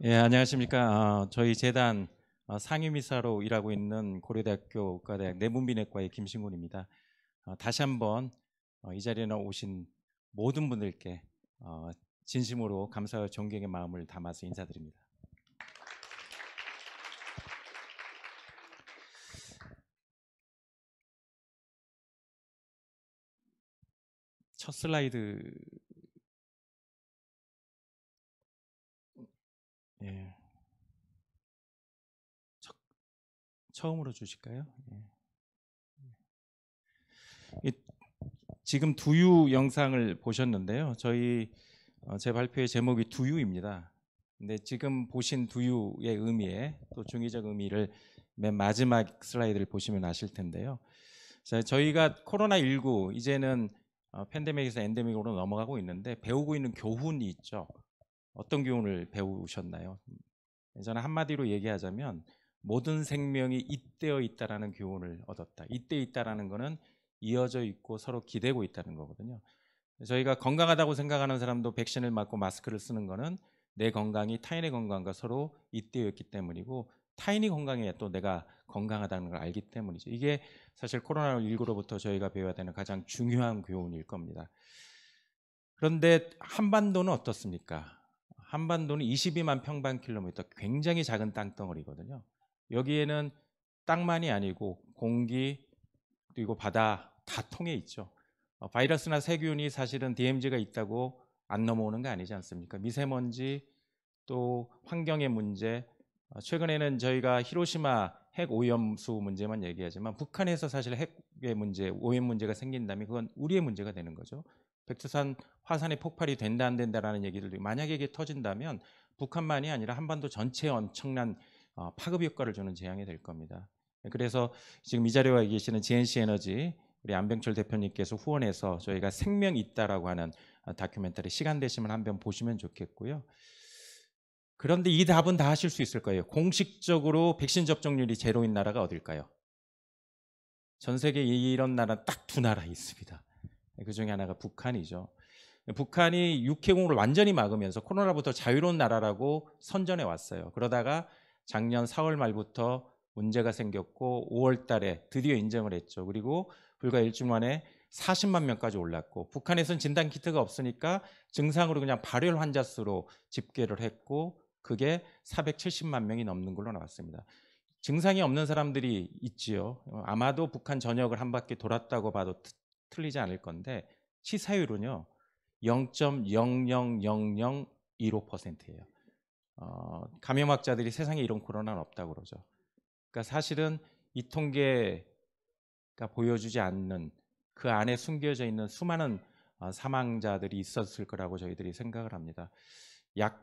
예, 안녕하십니까. 저희 재단 상임이사로 일하고 있는 고려대학교 의과대학 내분비내과의 김신군입니다. 다시 한번 이 자리에 오신 모든 분들께 진심으로 감사와 존경의 마음을 담아서 인사드립니다. 첫 슬라이드, 예, 처음으로 주실까요? 예. 지금 두유 영상을 보셨는데요. 제 발표의 제목이 두유입니다. 근데 지금 보신 두유의 의미에 또 중의적 의미를 맨 마지막 슬라이드를 보시면 아실 텐데요. 자, 저희가 코로나19 이제는 팬데믹에서 엔데믹으로 넘어가고 있는데 배우고 있는 교훈이 있죠. 어떤 교훈을 배우셨나요? 저는 한마디로 얘기하자면 모든 생명이 잇대어 있다라는 교훈을 얻었다. 잇대어 있다라는 거는 이어져 있고 서로 기대고 있다는 거거든요. 저희가 건강하다고 생각하는 사람도 백신을 맞고 마스크를 쓰는 거는 내 건강이 타인의 건강과 서로 잇대어 있기 때문이고 타인이 건강해 또 내가 건강하다는 걸 알기 때문이죠. 이게 사실 코로나19로부터 저희가 배워야 되는 가장 중요한 교훈일 겁니다. 그런데 한반도는 어떻습니까? 한반도는 22만 평방킬로미터, 굉장히 작은 땅덩어리거든요. 여기에는 땅만이 아니고 공기 그리고 바다 다 통해 있죠. 바이러스나 세균이 사실은 DMZ가 있다고 안 넘어오는 거 아니지 않습니까? 미세먼지 또 환경의 문제, 최근에는 저희가 히로시마 핵 오염수 문제만 얘기하지만 북한에서 사실 핵의 문제, 오염 문제가 생긴다면 그건 우리의 문제가 되는 거죠. 백두산 화산의 폭발이 된다 안 된다라는 얘기들도 만약에 이게 터진다면 북한만이 아니라 한반도 전체에 엄청난 파급 효과를 주는 재앙이 될 겁니다. 그래서 지금 이 자리에 와 계시는 GNC 에너지 우리 안병철 대표님께서 후원해서 저희가 생명 있다라고 하는 다큐멘터리 시간 되시면 한번 보시면 좋겠고요. 그런데 이 답은 다 하실 수 있을 거예요. 공식적으로 백신 접종률이 제로인 나라가 어딜까요? 전 세계에 이런 나라 딱 두 나라 있습니다. 그 중에 하나가 북한이죠. 북한이 육해공을 완전히 막으면서 코로나부터 자유로운 나라라고 선전해 왔어요. 그러다가 작년 4월 말부터 문제가 생겼고 5월 달에 드디어 인정을 했죠. 그리고 불과 일주일 만에 40만 명까지 올랐고 북한에서는 진단키트가 없으니까 증상으로 그냥 발열 환자 수로 집계를 했고 그게 470만 명이 넘는 걸로 나왔습니다. 증상이 없는 사람들이 있지요. 아마도 북한 전역을 한 바퀴 돌았다고 봐도 틀리지 않을 건데 치사율은요 0.000015%예요. 감염학자들이 세상에 이런 코로나는 없다고 그러죠. 그러니까 사실은 이 통계가 보여주지 않는 그 안에 숨겨져 있는 수많은 사망자들이 있었을 거라고 저희들이 생각을 합니다.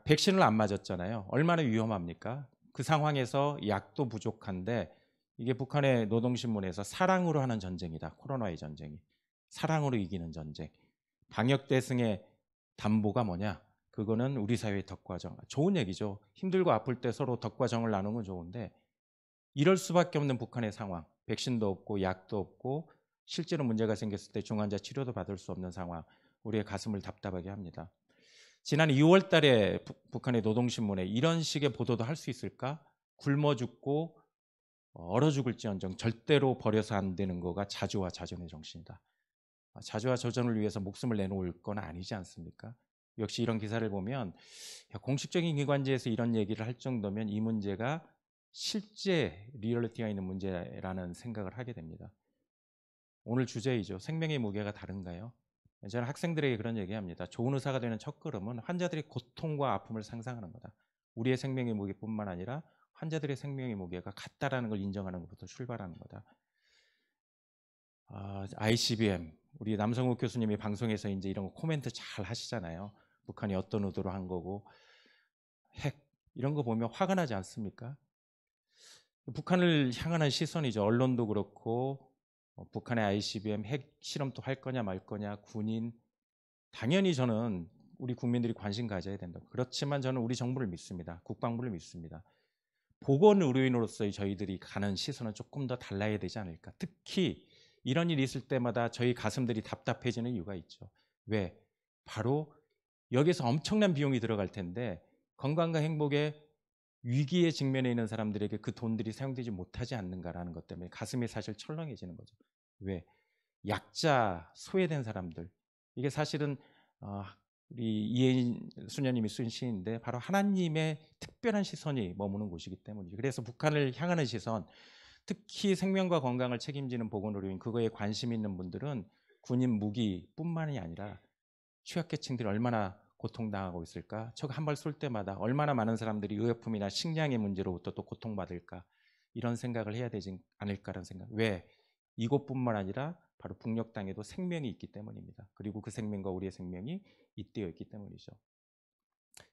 백신을 안 맞았잖아요. 얼마나 위험합니까? 그 상황에서 약도 부족한데 이게 북한의 노동신문에서 사랑으로 하는 전쟁이다. 코로나의 전쟁이. 사랑으로 이기는 전쟁. 방역 대승의 담보가 뭐냐? 그거는 우리 사회의 덕과 정. 좋은 얘기죠. 힘들고 아플 때 서로 덕과 정을 나누는 건 좋은데 이럴 수밖에 없는 북한의 상황. 백신도 없고 약도 없고 실제로 문제가 생겼을 때 중환자 치료도 받을 수 없는 상황. 우리의 가슴을 답답하게 합니다. 지난 2월 달에 북한의 노동신문에 이런 식의 보도도 할 수 있을까? 굶어 죽고 얼어 죽을지언정 절대로 버려서 안 되는 거가 자주와 자전의 정신이다. 자주와 저전을 위해서 목숨을 내놓을 건 아니지 않습니까? 역시 이런 기사를 보면 공식적인 기관지에서 이런 얘기를 할 정도면 이 문제가 실제 리얼리티가 있는 문제라는 생각을 하게 됩니다. 오늘 주제이죠. 생명의 무게가 다른가요? 저는 학생들에게 그런 얘기합니다. 좋은 의사가 되는 첫걸음은 환자들의 고통과 아픔을 상상하는 거다. 우리의 생명의 무게뿐만 아니라 환자들의 생명의 무게가 같다라는 걸 인정하는 것부터 출발하는 거다. ICBM 우리 남성욱 교수님이 방송에서 이제 이런 거 코멘트 잘 하시잖아요. 북한이 어떤 의도로 한 거고 핵 이런 거 보면 화가 나지 않습니까? 북한을 향하는 시선이죠. 언론도 그렇고 북한의 ICBM 핵 실험도 할 거냐 말 거냐 군인 당연히 저는 우리 국민들이 관심 가져야 된다. 그렇지만 저는 우리 정부를 믿습니다. 국방부를 믿습니다. 보건의료인으로서의 저희들이 가는 시선은 조금 더 달라야 되지 않을까. 특히 이런 일이 있을 때마다 저희 가슴들이 답답해지는 이유가 있죠. 왜? 바로 여기서 엄청난 비용이 들어갈 텐데 건강과 행복에 위기에 직면해 있는 사람들에게 그 돈들이 사용되지 못하지 않는가라는 것 때문에 가슴이 사실 철렁해지는 거죠. 왜? 약자, 소외된 사람들. 이게 사실은 우리 이혜인 수녀님이 쓴 시인데 바로 하나님의 특별한 시선이 머무는 곳이기 때문이죠. 그래서 북한을 향하는 시선, 특히 생명과 건강을 책임지는 보건의료인 그거에 관심 있는 분들은 군인 무기뿐만이 아니라 취약계층들이 얼마나 고통당하고 있을까? 적 한 발 쏠 때마다 얼마나 많은 사람들이 의약품이나 식량의 문제로부터 또 고통받을까? 이런 생각을 해야 되지 않을까라는 생각. 왜? 이곳뿐만 아니라 바로 북녘 땅에도 생명이 있기 때문입니다. 그리고 그 생명과 우리의 생명이 잇대어 있기 때문이죠.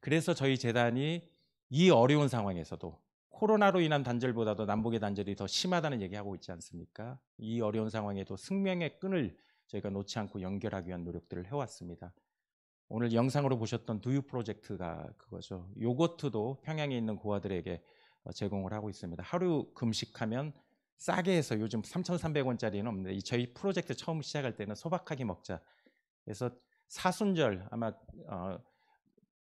그래서 저희 재단이 이 어려운 상황에서도 코로나로 인한 단절보다도 남북의 단절이 더 심하다는 얘기하고 있지 않습니까? 이 어려운 상황에도 생명의 끈을 저희가 놓지 않고 연결하기 위한 노력들을 해왔습니다. 오늘 영상으로 보셨던 두유 프로젝트가 그거죠. 요거트도 평양에 있는 고아들에게 제공을 하고 있습니다. 하루 금식하면 싸게 해서 요즘 3,300원짜리는 없는데 저희 프로젝트 처음 시작할 때는 소박하게 먹자. 그래서 사순절 아마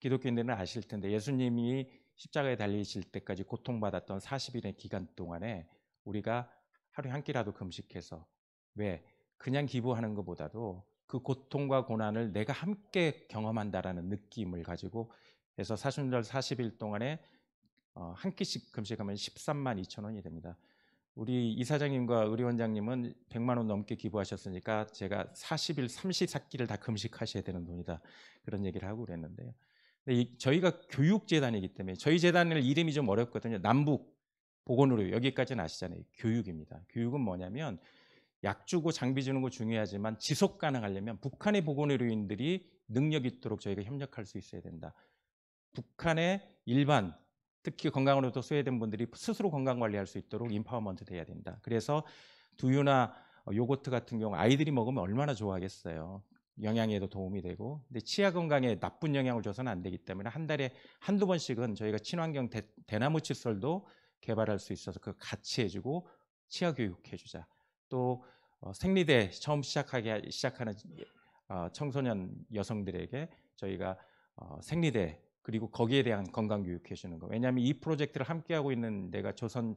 기독교인들은 아실 텐데 예수님이 십자가에 달리실 때까지 고통받았던 40일의 기간 동안에 우리가 하루에 한 끼라도 금식해서 왜? 그냥 기부하는 것보다도 그 고통과 고난을 내가 함께 경험한다라는 느낌을 가지고 해서 사순절 40일 동안에 한 끼씩 금식하면 13만 2천 원이 됩니다. 우리 이사장님과 의료원장님은 100만 원 넘게 기부하셨으니까 제가 40일 34끼를 다 금식하셔야 되는 돈이다. 그런 얘기를 하고 그랬는데요. 근데 저희가 교육재단이기 때문에 저희 재단을 이름이 좀 어렵거든요. 남북 보건의료 여기까지는 아시잖아요. 교육입니다. 교육은 뭐냐면 약 주고 장비 주는 거 중요하지만 지속 가능하려면 북한의 보건의료인들이 능력 있도록 저희가 협력할 수 있어야 된다. 북한의 일반 특히 건강으로부터 소외된 분들이 스스로 건강 관리할 수 있도록 인파워먼트 돼야 된다. 그래서 두유나 요거트 같은 경우 아이들이 먹으면 얼마나 좋아하겠어요. 영양에도 도움이 되고. 근데 치아 건강에 나쁜 영향을 줘서는 안 되기 때문에 한 달에 한두 번씩은 저희가 친환경 대나무 칫솔도 개발할 수 있어서 그 같이 해주고 치아 교육해주자. 또 생리대 처음 시작하는 청소년 여성들에게 저희가 생리대 그리고 거기에 대한 건강 교육해 주는 거. 왜냐하면 이 프로젝트를 함께 하고 있는 데가 조선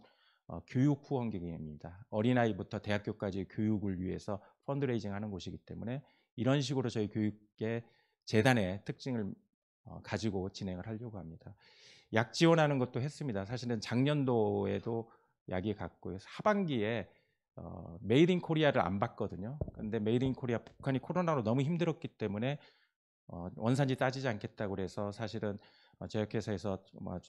교육 후원기금입니다. 어린아이부터 대학교까지 교육을 위해서 펀드레이징 하는 곳이기 때문에 이런 식으로 저희 교육계 재단의 특징을 가지고 진행을 하려고 합니다. 약 지원하는 것도 했습니다. 사실은 작년도에도 약이 갔고요. 하반기에 메이드 인 코리아를 안 받거든요. 근데 메이드 인 코리아 북한이 코로나로 너무 힘들었기 때문에 원산지 따지지 않겠다고 그래서 사실은 제약회사에서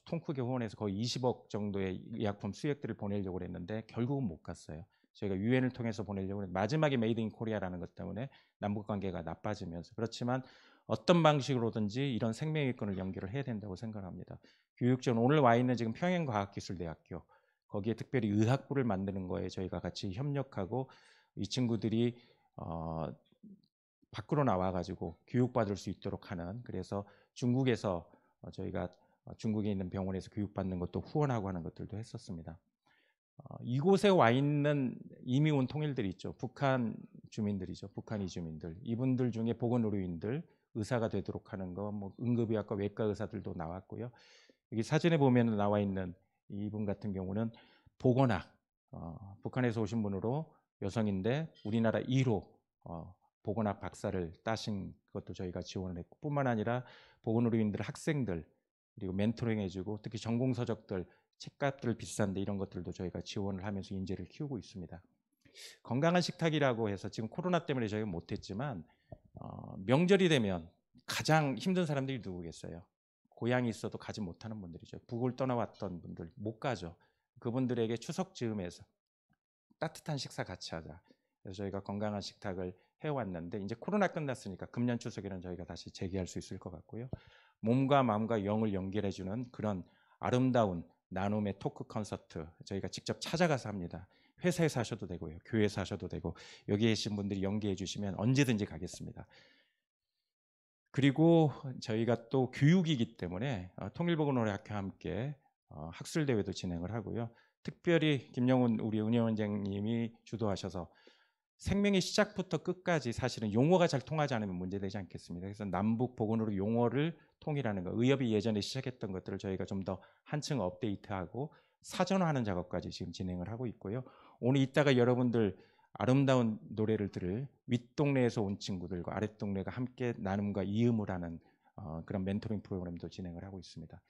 통 크게 후원해서 거의 20억 정도의 의약품 수액들을 보내려고 했는데 결국은 못 갔어요. 저희가 유엔을 통해서 보내려고 했는데 마지막에 메이드 인 코리아라는 것 때문에 남북 관계가 나빠지면서 그렇지만 어떤 방식으로든지 이런 생명의권을 연결을 해야 된다고 생각합니다. 교육전 오늘 와 있는 지금 평양과학기술대학교 거기에 특별히 의학부를 만드는 거에 저희가 같이 협력하고 이 친구들이 밖으로 나와가지고 교육받을 수 있도록 하는 그래서 중국에서 저희가 중국에 있는 병원에서 교육받는 것도 후원하고 하는 것들도 했었습니다. 이곳에 와 있는 이미 온 통일들이 있죠. 북한 주민들이죠. 북한 이주민들. 이분들 중에 보건의료인들 의사가 되도록 하는 거, 뭐 응급의학과 외과 의사들도 나왔고요. 여기 사진에 보면 나와 있는 이분 같은 경우는 보건학, 북한에서 오신 분으로 여성인데 우리나라 1호 보건학 박사를 따신 것도 저희가 지원을 했고 뿐만 아니라 보건의료인들 학생들 그리고 멘토링 해주고 특히 전공서적들 책값들 비싼데 이런 것들도 저희가 지원을 하면서 인재를 키우고 있습니다. 건강한 식탁이라고 해서 지금 코로나 때문에 저희가 못했지만 명절이 되면 가장 힘든 사람들이 누구겠어요? 고향이 있어도 가지 못하는 분들이죠. 북을 떠나왔던 분들 못 가죠. 그분들에게 추석 즈음에서 따뜻한 식사 같이 하자. 그래서 저희가 건강한 식탁을 해왔는데 이제 코로나 끝났으니까 금년 추석에는 저희가 다시 재개할 수 있을 것 같고요. 몸과 마음과 영을 연결해주는 그런 아름다운 나눔의 토크 콘서트 저희가 직접 찾아가서 합니다. 회사에서 하셔도 되고요. 교회에서 하셔도 되고 여기 계신 분들이 연계해 주시면 언제든지 가겠습니다. 그리고 저희가 또 교육이기 때문에 통일보건의료학회와 함께 학술대회도 진행을 하고요. 특별히 김영훈 우리 은혜원장님이 주도하셔서 생명의 시작부터 끝까지 사실은 용어가 잘 통하지 않으면 문제되지 않겠습니다. 그래서 남북 보건으로 용어를 통일하는 것, 의협이 예전에 시작했던 것들을 저희가 좀 더 한층 업데이트하고 사전화하는 작업까지 지금 진행을 하고 있고요. 오늘 이따가 여러분들 아름다운 노래를 들을 윗동네에서 온 친구들과 아랫동네가 함께 나눔과 이음을 하는 그런 멘토링 프로그램도 진행을 하고 있습니다.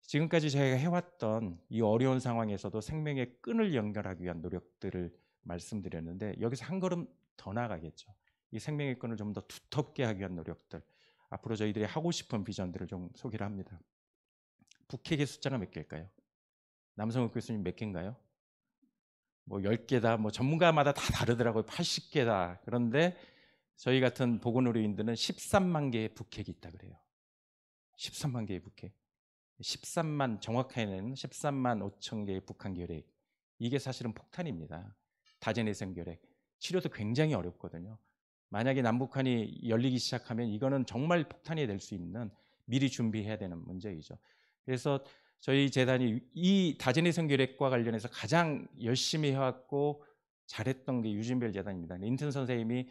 지금까지 저희가 해왔던 이 어려운 상황에서도 생명의 끈을 연결하기 위한 노력들을 말씀드렸는데 여기서 한 걸음 더 나아가겠죠. 이 생명의 끈을 좀 더 두텁게 하기 위한 노력들, 앞으로 저희들이 하고 싶은 비전들을 좀 소개를 합니다. 북핵의 숫자가 몇 개일까요? 남성욱 교수님 몇 개인가요? 뭐 10개다, 뭐 전문가마다 다 다르더라고요. 80개다. 그런데 저희 같은 보건의료인들은 13만 개의 북핵이 있다 그래요. 13만 개의 북핵. 13만, 정확하게는 13만 5천 개의 북한 결핵. 이게 사실은 폭탄입니다. 다제내성 결핵. 치료도 굉장히 어렵거든요. 만약에 남북한이 열리기 시작하면 이거는 정말 폭탄이 될 수 있는, 미리 준비해야 되는 문제이죠. 그래서 저희 재단이 이 다제내성 결핵과 관련해서 가장 열심히 해왔고 잘했던 게 유진별 재단입니다. 인턴 선생님이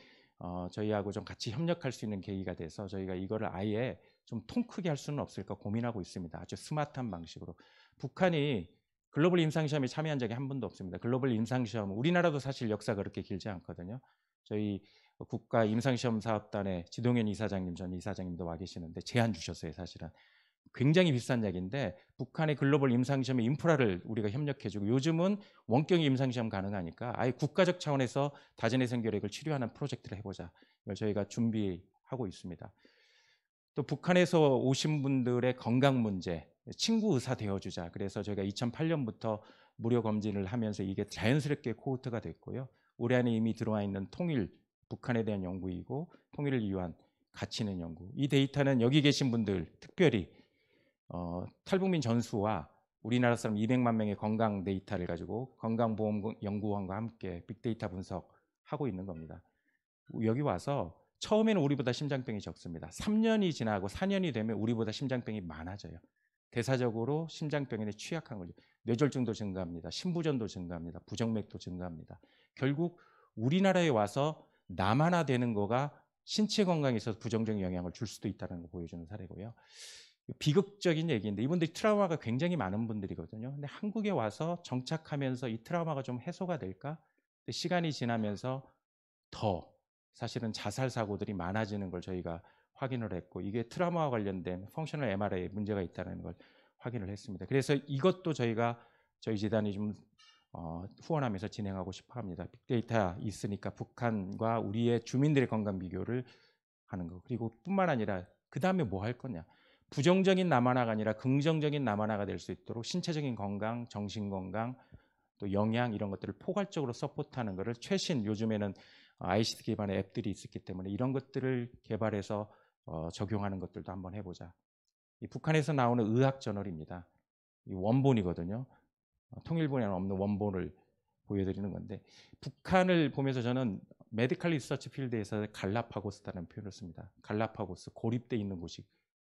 저희하고 좀 같이 협력할 수 있는 계기가 돼서 저희가 이거를 아예 좀 통 크게 할 수는 없을까 고민하고 있습니다. 아주 스마트한 방식으로. 북한이 글로벌 임상시험에 참여한 적이 한 번도 없습니다. 글로벌 임상시험, 우리나라도 사실 역사가 그렇게 길지 않거든요. 저희 국가 임상시험 사업단의 지동현 이사장님, 전 이사장님도 와 계시는데 제안 주셨어요. 사실은 굉장히 비싼 약인데 북한의 글로벌 임상시험의 인프라를 우리가 협력해주고, 요즘은 원격 임상시험 가능하니까 아예 국가적 차원에서 다제내성 결핵을 치료하는 프로젝트를 해보자, 이걸 저희가 준비하고 있습니다. 또 북한에서 오신 분들의 건강 문제, 친구 의사 되어주자. 그래서 저희가 2008년부터 무료 검진을 하면서 이게 자연스럽게 코호트가 됐고요. 올해 안에 이미 들어와 있는 통일, 북한에 대한 연구이고 통일을 위한 가치 있는 연구. 이 데이터는 여기 계신 분들 특별히 탈북민 전수와 우리나라 사람 200만 명의 건강 데이터를 가지고 건강보험연구원과 함께 빅데이터 분석하고 있는 겁니다. 여기 와서 처음에는 우리보다 심장병이 적습니다. 3년이 지나고 4년이 되면 우리보다 심장병이 많아져요. 대사적으로 심장병에 취약한 거죠. 뇌졸중도 증가합니다. 심부전도 증가합니다. 부정맥도 증가합니다. 결국 우리나라에 와서 남한화되는 거가 신체 건강에 있어서 부정적인 영향을 줄 수도 있다는 걸 보여주는 사례고요. 비극적인 얘기인데 이분들이 트라우마가 굉장히 많은 분들이거든요. 근데 한국에 와서 정착하면서 이 트라우마가 좀 해소가 될까? 근데 시간이 지나면서 더 사실은 자살 사고들이 많아지는 걸 저희가 확인을 했고, 이게 트라우마와 관련된 펑셔널 MRI에 문제가 있다는 걸 확인을 했습니다. 그래서 이것도 저희가 저희 재단이 좀 후원하면서 진행하고 싶어 합니다. 빅데이터 있으니까 북한과 우리의 주민들의 건강 비교를 하는 거. 그리고 뿐만 아니라 그 다음에 뭐 할 거냐. 부정적인 남한화가 아니라 긍정적인 남한화가 될 수 있도록 신체적인 건강, 정신 건강, 또 영양 이런 것들을 포괄적으로 서포트하는 것을 최신, 요즘에는 ICT 기반의 앱들이 있었기 때문에 이런 것들을 개발해서 적용하는 것들도 한번 해보자. 이 북한에서 나오는 의학 저널입니다. 이 원본이거든요. 통일본에는 없는 원본을 보여드리는 건데, 북한을 보면서 저는 메디컬 리서치 필드에서 갈라파고스라는 표현을 씁니다. 갈라파고스, 고립돼 있는 곳이.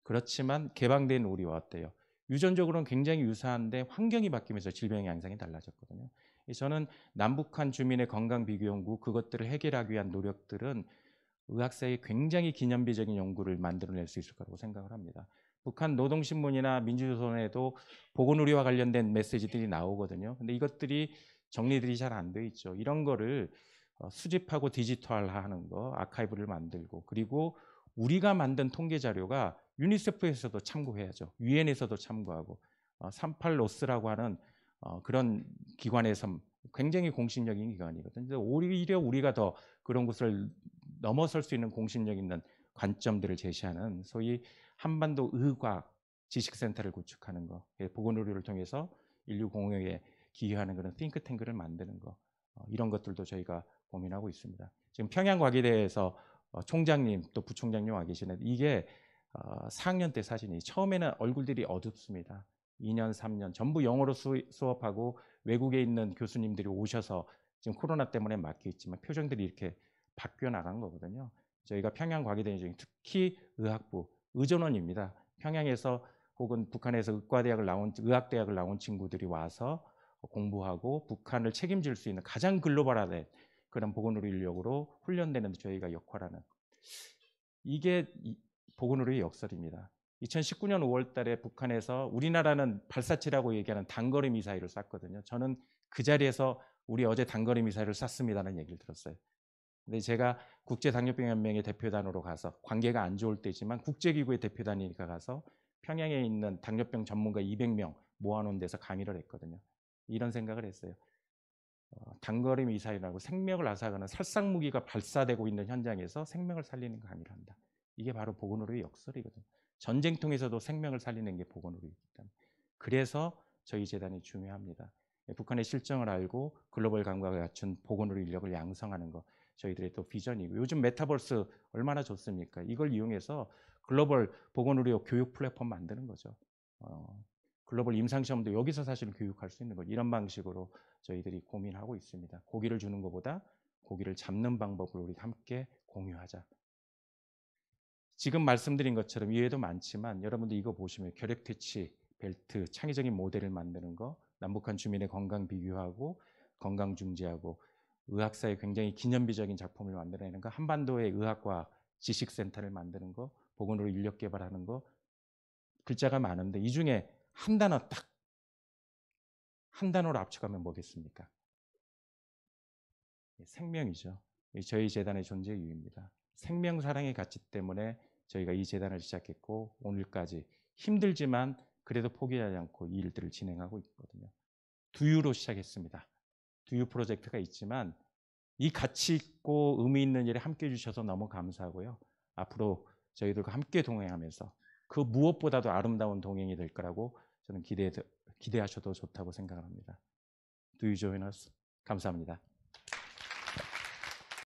그렇지만 개방된 우리와 어때요? 유전적으로는 굉장히 유사한데 환경이 바뀌면서 질병의 양상이 달라졌거든요. 저는 남북한 주민의 건강 비교 연구, 그것들을 해결하기 위한 노력들은 의학사에 굉장히 기념비적인 연구를 만들어낼 수 있을 거라고 생각을 합니다. 북한 노동신문이나 민주조선에도 보건의료와 관련된 메시지들이 나오거든요. 근데 이것들이 정리들이 잘 안 돼 있죠. 이런 거를 수집하고 디지털화하는 거, 아카이브를 만들고, 그리고 우리가 만든 통계 자료가 유니세프에서도 참고해야죠. 유엔에서도 참고하고, 38로스라고 하는 그런 기관에서 굉장히 공신력인 기관이거든요. 오히려 우리가 더 그런 것을 넘어설 수 있는 공신력 있는 관점들을 제시하는 소위 한반도 의과학 지식센터를 구축하는 거, 보건의료를 통해서 인류 공유에 기여하는 그런 띵크탱크를 만드는 거, 이런 것들도 저희가 고민하고 있습니다. 지금 평양과기대에서 총장님 또 부총장님 와 계시는데, 이게 4학년 때 사진이, 처음에는 얼굴들이 어둡습니다. 2년, 3년 전부 영어로 수업하고 외국에 있는 교수님들이 오셔서 지금 코로나 때문에 막혀 있지만 표정들이 이렇게 바뀌어 나간 거거든요. 저희가 평양과기대 중에 특히 의학부, 의전원입니다. 평양에서 혹은 북한에서 의과대학을 나온, 의학대학을 나온 친구들이 와서 공부하고 북한을 책임질 수 있는 가장 글로벌화된 그런 보건의료 인력으로 훈련되는 데 저희가 역할하는, 이게 보건의료의 역설입니다. 2019년 5월 달에 북한에서 우리나라는 발사체라고 얘기하는 단거리 미사일을 쐈거든요. 저는 그 자리에서 우리 어제 단거리 미사일을 쐈습니다는 얘기를 들었어요. 근데 제가 국제당뇨병연맹의 대표단으로 가서, 관계가 안 좋을 때지만 국제기구의 대표단이니까 가서 평양에 있는 당뇨병 전문가 200명 모아놓은 데서 강의를 했거든요. 이런 생각을 했어요. 단거리 미사일하고 생명을 앗아가는 살상무기가 발사되고 있는 현장에서 생명을 살리는 강의를 한다. 이게 바로 보건의료의 역설이거든요. 전쟁통에서도 생명을 살리는 게 보건의료이기 때문에. 그래서 저희 재단이 중요합니다. 북한의 실정을 알고 글로벌 감각을 갖춘 보건의료 인력을 양성하는 것, 저희들의 또 비전이고, 요즘 메타버스 얼마나 좋습니까? 이걸 이용해서 글로벌 보건의료 교육 플랫폼 만드는 거죠. 글로벌 임상시험도 여기서 사실 교육할 수 있는 거죠. 이런 방식으로 저희들이 고민하고 있습니다. 고기를 주는 것보다 고기를 잡는 방법을 우리 함께 공유하자. 지금 말씀드린 것처럼 이외에도 많지만, 여러분들 이거 보시면 결핵퇴치 벨트, 창의적인 모델을 만드는 거, 남북한 주민의 건강 비교하고 건강 중재하고, 의학사에 굉장히 기념비적인 작품을 만들어내는 거, 한반도의 의학과 지식센터를 만드는 거, 보건의료 인력 개발하는 거, 글자가 많은데 이 중에 한 단어, 딱 한 단어로 압축하면 뭐겠습니까? 생명이죠. 저희 재단의 존재 이유입니다. 생명 사랑의 가치 때문에 저희가 이 재단을 시작했고, 오늘까지 힘들지만 그래도 포기하지 않고 이 일들을 진행하고 있거든요. 두유로 시작했습니다. 두유 프로젝트가 있지만 이 가치 있고 의미 있는 일에 함께해 주셔서 너무 감사하고요. 앞으로 저희들과 함께 동행하면서 그 무엇보다도 아름다운 동행이 될 거라고 저는 기대하셔도 좋다고 생각합니다. Do you join us? 감사합니다.